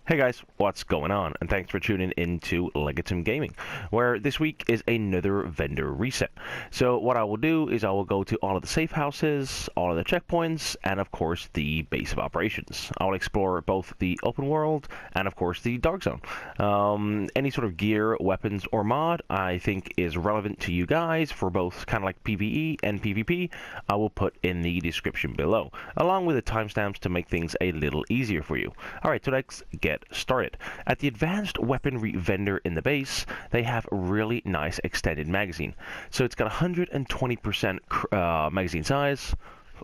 Hey guys, what's going on? And thanks for tuning into Legatum Gaming, where this week is another vendor reset. So what I will do is I will go to all of the safe houses, all of the checkpoints, and of course the base of operations. I will explore both the open world and of course the dark zone. Any sort of gear, weapons, or mod I think is relevant to you guys for both kind of like PvE and PvP, I will put in the description below, along with the timestamps to make things a little easier for you. Alright, so let's get started. At the advanced weaponry vendor in the base, they have a really nice extended magazine. So it's got 120% magazine size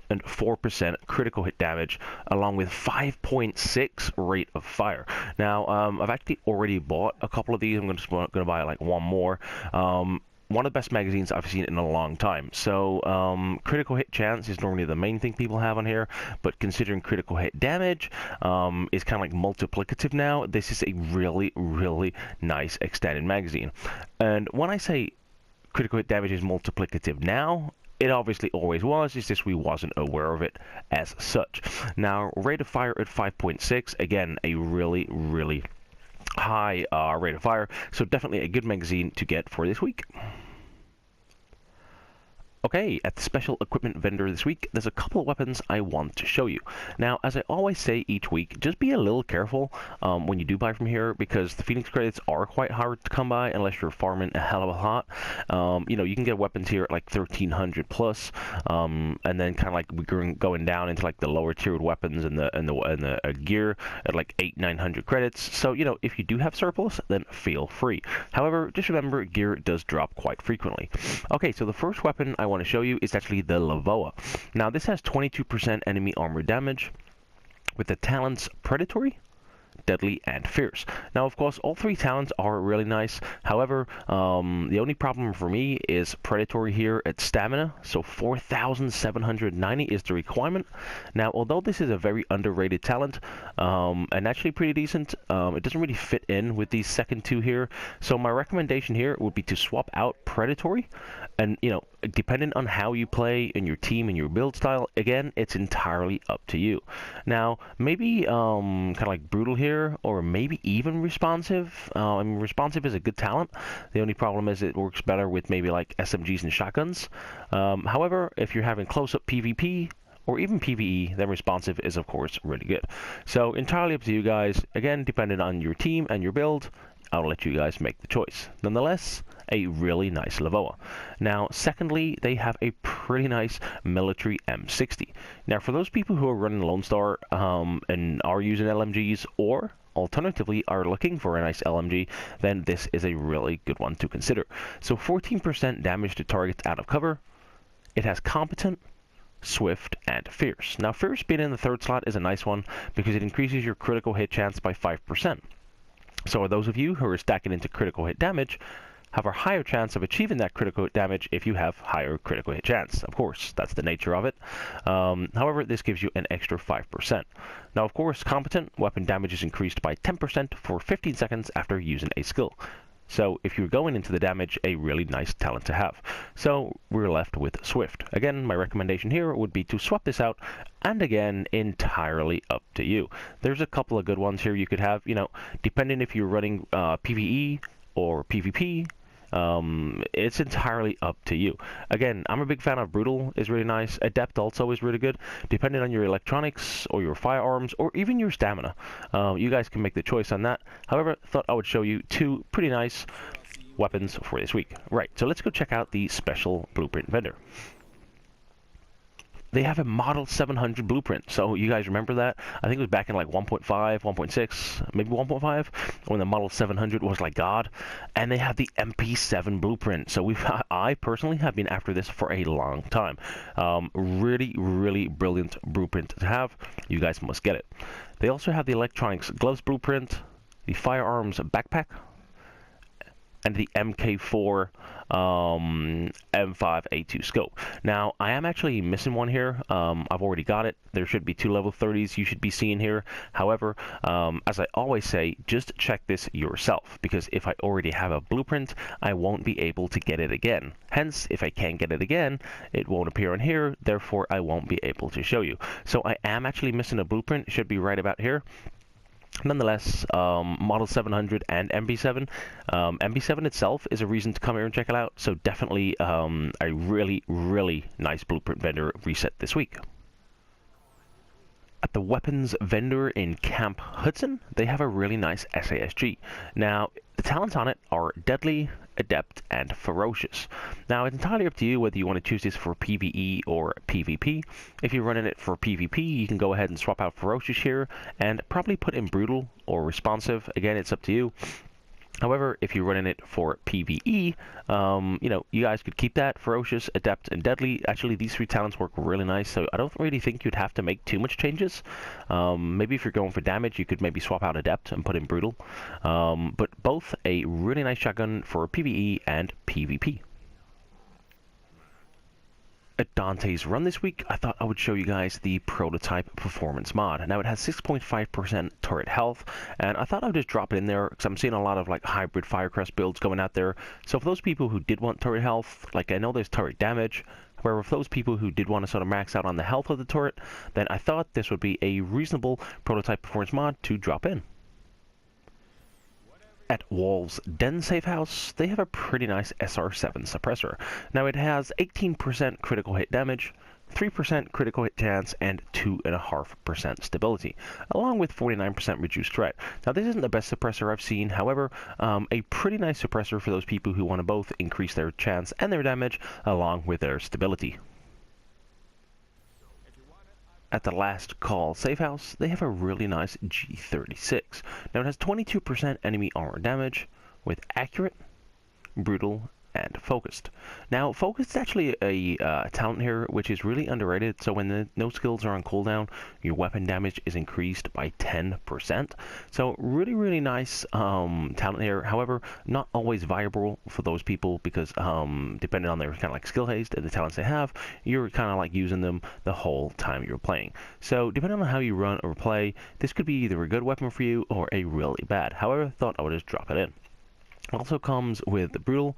and 4% critical hit damage, along with 5.6 rate of fire. Now, I've actually already bought a couple of these. I'm going to buy like one more. One of the best magazines I've seen in a long time. So critical hit chance is normally the main thing people have on here, but considering critical hit damage is kind of like multiplicative now, this is a really, really nice extended magazine. And when I say critical hit damage is multiplicative now, it obviously always was, it's just we wasn't aware of it as such. Now, rate of fire at 5.6, again, a really, really high rate of fire, so definitely a good magazine to get for this week. Okay, at the special equipment vendor this week, there's a couple of weapons I want to show you. Now, as I always say each week, just be a little careful when you do buy from here, because the Phoenix credits are quite hard to come by unless you're farming a hell of a lot. You know, you can get weapons here at like 1300 plus, and then kind of like we're going down into like the lower tiered weapons and the gear at like 800-900 credits. So you know, if you do have surplus, then feel free. However, just remember, gear does drop quite frequently. Okay, so the first weapon I want to show you is actually the LVOA. Now this has 22% enemy armor damage with the talents Predatory, Deadly, and Fierce. Now, of course, all three talents are really nice. However, the only problem for me is Predatory here at Stamina, so 4,790 is the requirement. Now, although this is a very underrated talent, and actually pretty decent, it doesn't really fit in with these second two here. So my recommendation here would be to swap out Predatory, and, you know, depending on how you play and your team and your build style, again, it's entirely up to you. Now, maybe kind of like Brutal here, or maybe even Responsive. I mean, Responsive is a good talent. The only problem is it works better with maybe like SMGs and shotguns. However, if you're having close-up PvP, or even PvE, then Responsive is, of course, really good. So, entirely up to you guys. Again, depending on your team and your build, I'll let you guys make the choice. Nonetheless, a really nice LVOA. Now, secondly, they have a pretty nice military M60. Now, for those people who are running Lone Star and are using LMGs, or alternatively are looking for a nice LMG, then this is a really good one to consider. So 14% damage to targets out of cover. It has Competent, Swift, and Fierce. Now, Fierce being in the third slot is a nice one because it increases your critical hit chance by 5%. So those of you who are stacking into critical hit damage have a higher chance of achieving that critical hit damage if you have higher critical hit chance. Of course, that's the nature of it. However, this gives you an extra 5%. Now, of course, Competent weapon damage is increased by 10% for 15 seconds after using a skill. So if you're going into the damage, a really nice talent to have. So we're left with Swift. Again, my recommendation here would be to swap this out, and again, entirely up to you. There's a couple of good ones here you could have, you know, depending if you're running PvE or PvP. It's entirely up to you. Again, I'm a big fan of Brutal, is really nice. Adept also is really good. Depending on your electronics or your firearms or even your stamina, you guys can make the choice on that. However, thought I would show you two pretty nice weapons for this week. Right, so let's go check out the special blueprint vendor. They have a Model 700 blueprint. So you guys remember that? I think it was back in like 1.5, 1.6, maybe 1.5, when the Model 700 was like God. And they have the MP7 blueprint. So I personally have been after this for a long time. Really, really brilliant blueprint to have. You guys must get it. They also have the electronics gloves blueprint, the firearms backpack, and the MK4 M5A2 scope. Now, I am actually missing one here. I've already got it. There should be two level 30s you should be seeing here. However, as I always say, just check this yourself, because if I already have a blueprint, I won't be able to get it again. Hence, if I can't get it again, it won't appear on here. Therefore, I won't be able to show you. So I am actually missing a blueprint. It should be right about here. Nonetheless, Model 700 and MB7. MB7 itself is a reason to come here and check it out, so definitely a really, really nice blueprint vendor reset this week. At the weapons vendor in Camp Hudson, they have a really nice SASG. Now, the talents on it are Deadly, Adept, and Ferocious. Now, it's entirely up to you whether you want to choose this for PvE or PvP. If you're running it for PvP, you can go ahead and swap out Ferocious here, and probably put in Brutal or Responsive. Again, it's up to you. However, if you're running it for PvE, you know, you guys could keep that Ferocious, Adept, and Deadly. Actually, these three talents work really nice, so I don't really think you'd have to make too much changes. Maybe if you're going for damage, you could maybe swap out Adept and put in Brutal. But both a really nice shotgun for PvE and PvP. At Dante's run this week, I thought I would show you guys the prototype performance mod. Now it has 6.5% turret health, and I thought I would just drop it in there because I'm seeing a lot of like hybrid Firecrest builds going out there. So for those people who did want turret health, like I know there's turret damage, however for those people who did want to sort of max out on the health of the turret, then I thought this would be a reasonable prototype performance mod to drop in. At Wolves' Den Safe House, they have a pretty nice SR7 Suppressor. Now it has 18% critical hit damage, 3% critical hit chance, and 2.5% stability, along with 49% reduced threat. Now this isn't the best suppressor I've seen, however, a pretty nice suppressor for those people who want to both increase their chance and their damage, along with their stability. At the Last Call Safe House, they have a really nice G36. Now it has 22% enemy armor damage with accurate, brutal, and focused. Now, focused is actually a talent here which is really underrated. So when the no skills are on cooldown, your weapon damage is increased by 10%. So really, really nice talent here. However, not always viable for those people because depending on their kind of like skill haste and the talents they have, you're kind of like using them the whole time you're playing. So depending on how you run or play, this could be either a good weapon for you or a really bad. However, I thought I would just drop it in. It also comes with the brutal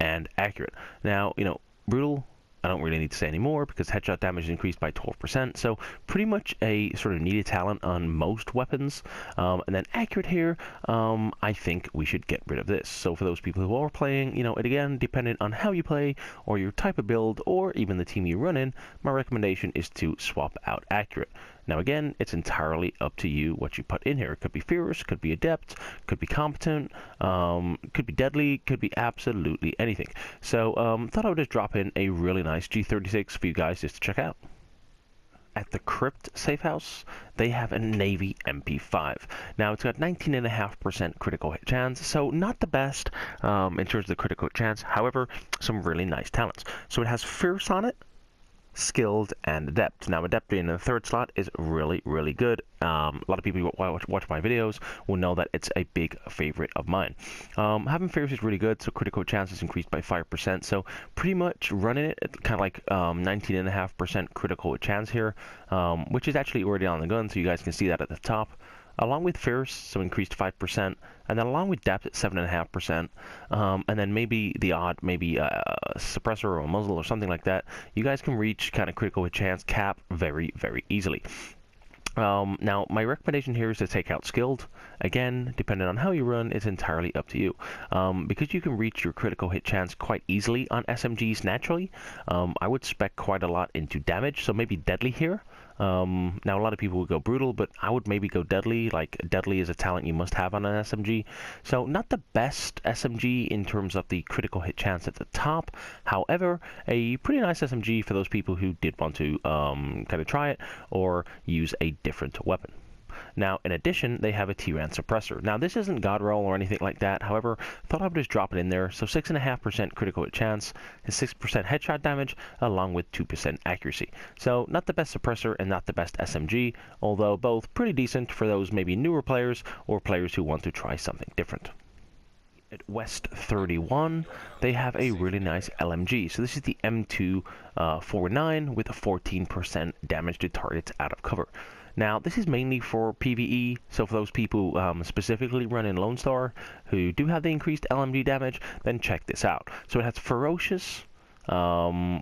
and accurate. Now, you know, brutal, I don't really need to say anymore because headshot damage is increased by 12%, so pretty much a sort of needed talent on most weapons. And then accurate here, I think we should get rid of this. So for those people who are playing, you know, it again, dependent on how you play or your type of build or even the team you run in, my recommendation is to swap out accurate. Now again, it's entirely up to you what you put in here. It could be fierce, could be adept, could be competent, could be deadly, could be absolutely anything. So thought I would just drop in a really nice G36 for you guys just to check out. At the Crypt Safe House, they have a Navy MP5. Now it's got 19.5% critical hit chance, so not the best in terms of the critical hit chance. However, some really nice talents. So it has fierce on it, skilled, and adept. Now adept being in the third slot is really, really good. A lot of people who watch my videos will know that it's a big favorite of mine. Having fierce is really good, so critical chance is increased by 5%, so pretty much running it at kind of like 19.5% critical chance here, which is actually already on the gun, so you guys can see that at the top. Along with fierce, so increased 5%, and then along with depth at 7.5%, and then maybe the odd, maybe a suppressor or a muzzle or something like that, you guys can reach kind of critical hit chance cap very, very easily. Now, my recommendation here is to take out skilled. Again, depending on how you run, it's entirely up to you. Because you can reach your critical hit chance quite easily on SMGs naturally, I would spec quite a lot into damage, so maybe deadly here. Now, a lot of people would go brutal, but I would maybe go deadly. Like, deadly is a talent you must have on an SMG. So, not the best SMG in terms of the critical hit chance at the top. However, a pretty nice SMG for those people who did want to kind of try it or use a different weapon. Now, in addition, they have a Ti-Rant suppressor. Now, this isn't God Roll or anything like that. However, thought I would just drop it in there. So 6.5% critical hit chance and 6% headshot damage, along with 2% accuracy. So not the best suppressor and not the best SMG, although both pretty decent for those maybe newer players or players who want to try something different. At West 31, they have a really nice LMG. So this is the M249 with a 14% damage to targets out of cover. Now, this is mainly for PvE, so for those people specifically running Lone Star who do have the increased LMG damage, then check this out. So it has Ferocious,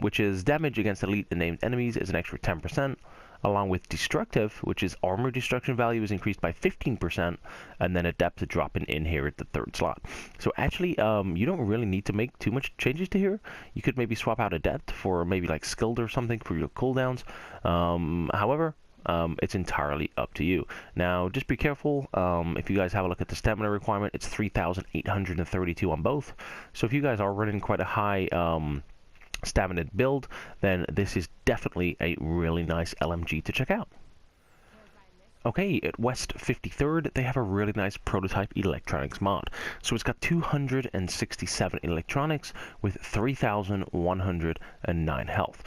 which is damage against elite and named enemies is an extra 10%. along with destructive, which is armor destruction value, is increased by 15%, and then adept dropping in here at the third slot. So actually, you don't really need to make too much changes to here. You could maybe swap out adept for maybe like skilled or something for your cooldowns. However, it's entirely up to you. Now, just be careful. If you guys have a look at the stamina requirement, it's 3,832 on both. So if you guys are running quite a high stamina build, then this is definitely a really nice LMG to check out. Okay, at West 53rd, they have a really nice prototype electronics mod. So it's got 267 electronics with 3,109 health.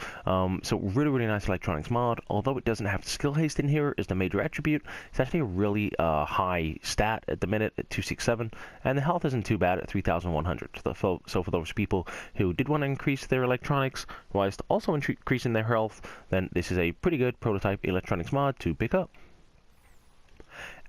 So really nice electronics mod. Although it doesn't have skill haste in here as the major attribute, it's actually a really high stat at the minute at 267, and the health isn't too bad at 3,100. So for those people who did want to increase their electronics whilst also increasing their health, then this is a pretty good prototype electronics mod to pick up.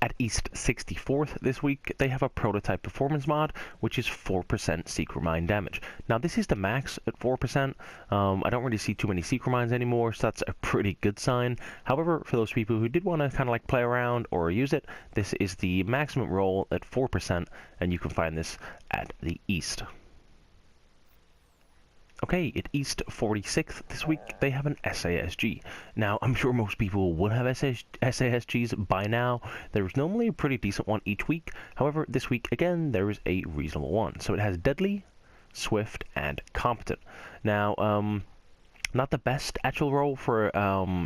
At East 64th this week, they have a prototype performance mod, which is 4% secret mine damage. Now, this is the max at 4%. I don't really see too many secret mines anymore, so that's a pretty good sign. However, for those people who did want to kind of like play around or use it, this is the maximum roll at 4%, and you can find this at the East. Okay, at East 46th this week, they have an SASG. Now, I'm sure most people would have SASGs by now. There's normally a pretty decent one each week. However, this week, again, there is a reasonable one. So it has Deadly, Swift, and Competent. Now, not the best actual roll for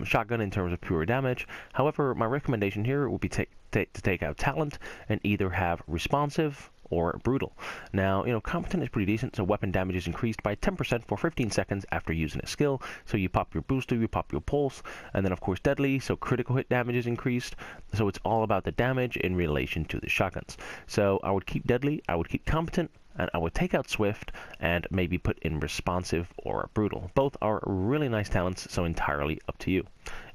shotgun in terms of pure damage. However, my recommendation here would be to take out Talent and either have Responsive or Brutal. Now, Competent is pretty decent, so weapon damage is increased by 10% for 15 seconds after using a skill. So you pop your booster, you pop your pulse, and then of course Deadly, so critical hit damage is increased. So it's all about the damage in relation to the shotguns. So I would keep Deadly, I would keep Competent, and I would take out Swift and maybe put in Responsive or Brutal. Both are really nice talents, so entirely up to you.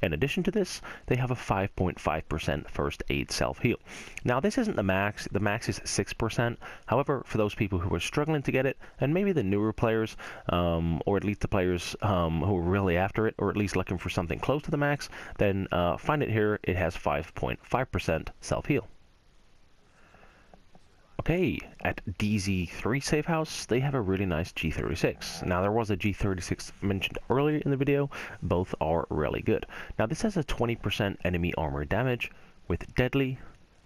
In addition to this, they have a 5.5% first aid self-heal. Now, this isn't the max is 6%. However, for those people who are struggling to get it, and maybe the newer players, or at least the players who are really after it, or at least looking for something close to the max, then find it here. It has 5.5% self-heal. Okay, at DZ3 Safe House, they have a really nice G36. Now, there was a G36 mentioned earlier in the video. Both are really good. Now, this has a 20% enemy armor damage with Deadly,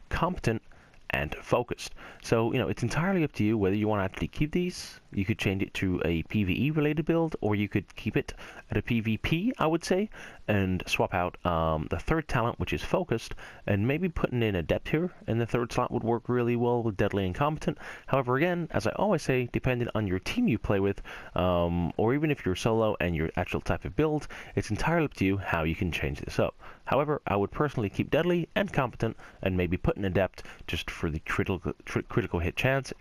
Competent, and Focused. So, it's entirely up to you whether you want to actually keep these. You could change it to a PvE related build, or you could keep it at a PvP, I would say, and swap out the third talent, which is Focused, and maybe putting in Adept here in the third slot would work really well with Deadly and Competent. However, again, as I always say, depending on your team you play with, or even if you're solo and your actual type of build, it's entirely up to you how you can change this up. However, I would personally keep Deadly and Competent, and maybe put an Adept just for the critical hit chance,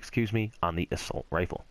on the assault rifle.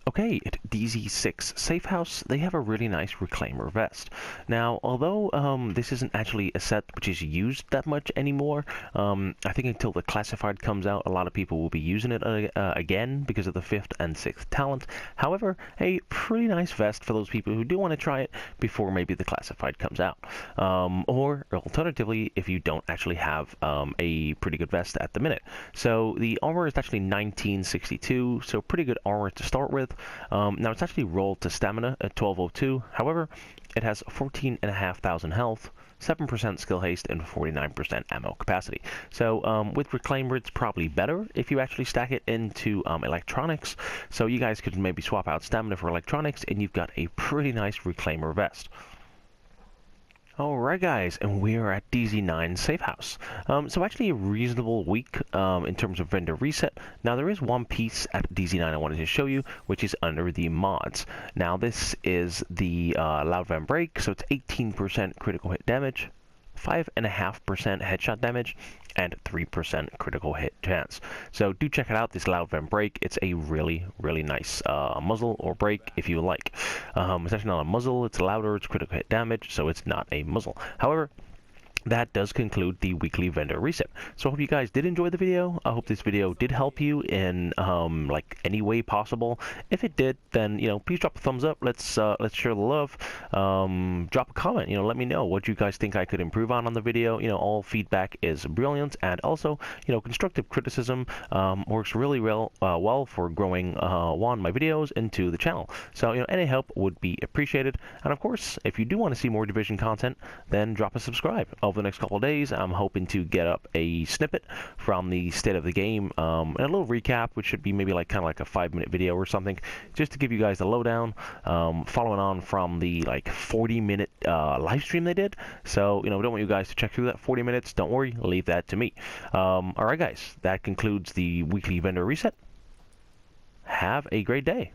Okay, at DZ6 Safe House, they have a really nice Reclaimer vest. Now, although this isn't actually a set which is used that much anymore, I think until the Classified comes out, a lot of people will be using it again because of the 5th and 6th talent. However, a pretty nice vest for those people who do want to try it before maybe the Classified comes out. Or alternatively, if you don't actually have a pretty good vest at the minute. So the armor is actually 1962, so pretty good armor to start with. Now, it's actually rolled to stamina at 1202. However, it has 14,500 health, 7% skill haste, and 49% ammo capacity. So with Reclaimer, it's probably better if you actually stack it into electronics. So you guys could maybe swap out stamina for electronics, and you've got a pretty nice Reclaimer vest. Alright guys, and we are at DZ9 Safe House. So actually a reasonable week in terms of vendor reset. Now there is one piece at DZ9 I wanted to show you, which is under the mods. Now this is the Loud Van Break, so it's 18% critical hit damage, 5.5% headshot damage, and 3% critical hit chance. So do check it out, this Loud Van Break. It's a really nice muzzle or break if you like. It's actually not a muzzle, it's louder, it's critical hit damage, so it's not a muzzle. However, that does conclude the weekly vendor reset. So I hope you guys did enjoy the video. I hope this video did help you in like any way possible. If it did, then please drop a thumbs up. Let's share the love. Drop a comment. Let me know what you guys think I could improve on the video. All feedback is brilliant, and also constructive criticism works really well for growing my videos into the channel. So any help would be appreciated. And of course, if you do want to see more Division content, then drop a subscribe. Over the next couple of days, I'm hoping to get up a snippet from the state of the game and a little recap, which should be maybe kind of like a 5-minute video or something, just to give you guys the lowdown, following on from the 40-minute live stream they did. So we don't want you guys to check through that 40 minutes. Don't worry, leave that to me. All right, guys, that concludes the weekly vendor reset. Have a great day.